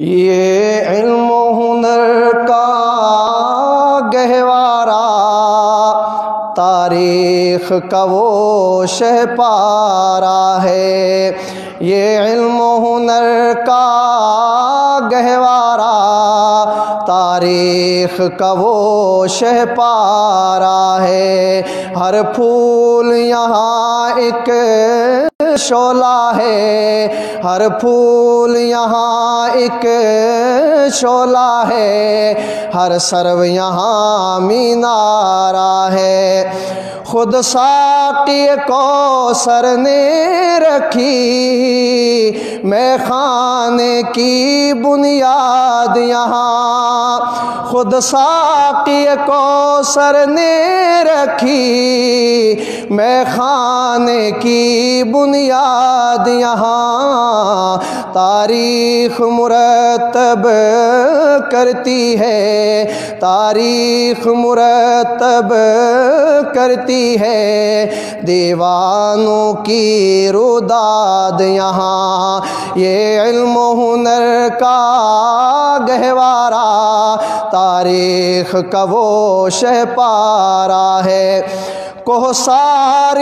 یہ علم و ہنر کا گہوارہ تاریخ کا وہ شہ پارہ ہے، یہ علم و ہنر کا گہوارہ تاریخ کا وہ شہ پارہ ہے، ہر پھول یہاں ایک شعلہ ہے، ہر پھول یہاں ایک شعلہ ہے، ہر سرو یہاں مینارہ ہے، خود ساقی کوثر نے رکھی میں خانے کی بنیاد یہاں، خود ساقی کوثر نے رکھی میں خانے کی بنیاد یہاں، تاریخ مرتب کرتی ہے، تاریخ مرتب کرتی ہے دیوانوں کی روداد یہاں، یہ علم و ہنر کا گہوارہ تاریخ کا وہ شہ پارہ ہے، کوہسار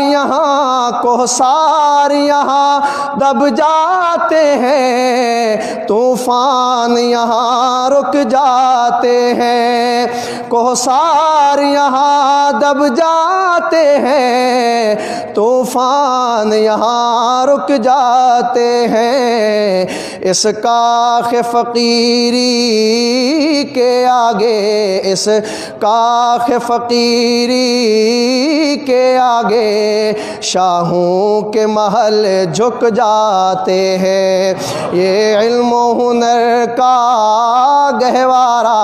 یہاں دب جاتے ہیں، طوفان یہاں رک جاتے ہیں، کوہسار یہاں دب جاتے ہیں، طوفان یہاں رک جاتے ہیں، اس کاخ فقیری کے آگے، اس کاخ فقیری کے آگے شاہوں کے محل جھک جاتے ہیں، یہ علم و ہنر کا گہوارہ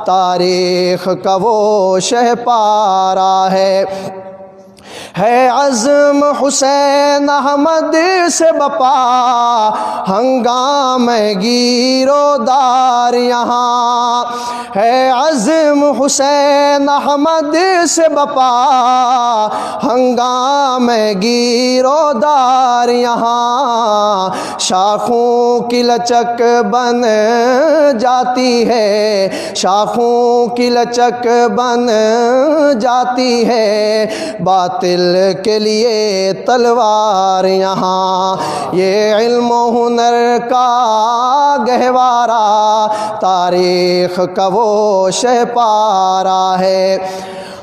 تاریخ کا وہ شہ پارہ ہے عزم حسین احمد سے بپا ہنگامہ گیر و دار یہاں، ہے عزم حسین احمد سے بپا ہنگامہ گیر و دار یہاں، شاخوں کی لچک بن جاتی ہے، شاخوں کی لچک بن جاتی ہے باطل کے لیے تلوار یہاں، یہ علم و ہنر کا گہوارہ تاریخ کا وہ شہ پارہ ہے،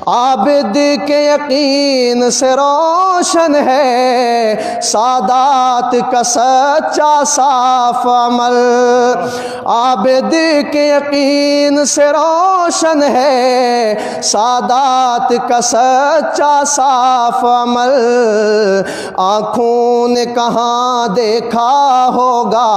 عابد کے یقین سے روشن ہے سادات کا سچا صاف عمل، عابد کے یقین سے روشن ہے سادات کا سچا صاف عمل، آنکھوں نے کہاں دیکھا ہوگا،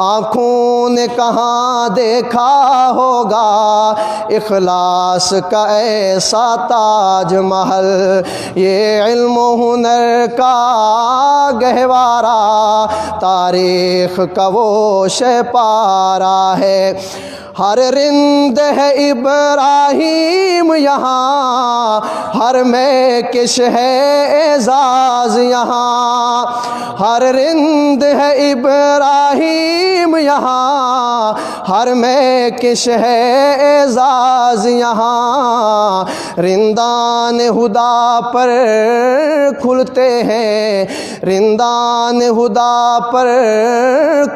آنکھوں نے کہاں دیکھا ہوگا اخلاص کا ایسا تاج محل، یہ علم و ہنر کا گہوارہ تاریخ کا وہ شہ پارہ ہے، ہر رند ہے ابراہیم یہاں، ہر میکش ہے اعزاز یہاں، ہر رند ہے ابراہیم یہاں، ہر میکش ہے اعزاز یہاں، رندان ہدا پر کھلتے ہیں، رندان ہدا پر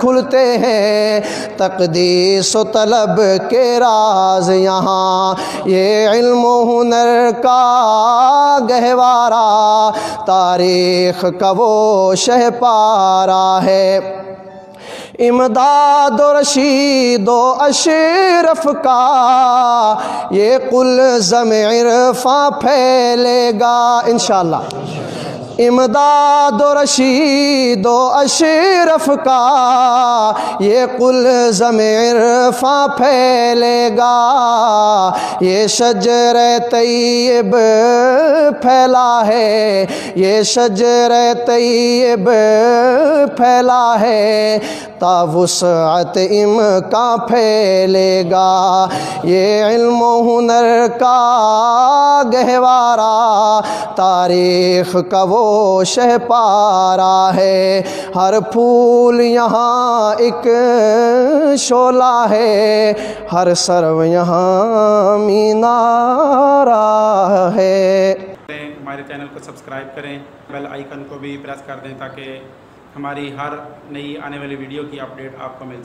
کھلتے ہیں تقدیس و طلب کے راز یہاں، یہ علم و ہنر کا گہوارہ تاریخ کا وہ شہ پارہ ہے، امداد و رشید و اشرف کا یہ قلزم عرفاں پھیلے گا انشاءاللہ، امداد و رشید و اشرف کا یہ قلزم عرفاں پھیلے گا، یہ شجر طیب پھیلا ہے، یہ شجر طیب پھیلا ہے تا وسعت امکان پھیلے گا، یہ علم و ہنر کا گہوارہ تاریخ کا وہ وہ شہ پارا ہے، ہر پھول یہاں ایک شعلہ ہے، ہر سرو یہاں مینارہ ہے۔ ہمارے چینل کو سبسکرائب کریں، بیل آئیکن کو بھی پریس کر دیں تاکہ ہماری ہر نئی آنے والی ویڈیو کی اپڈیٹ آپ کو مل سکے۔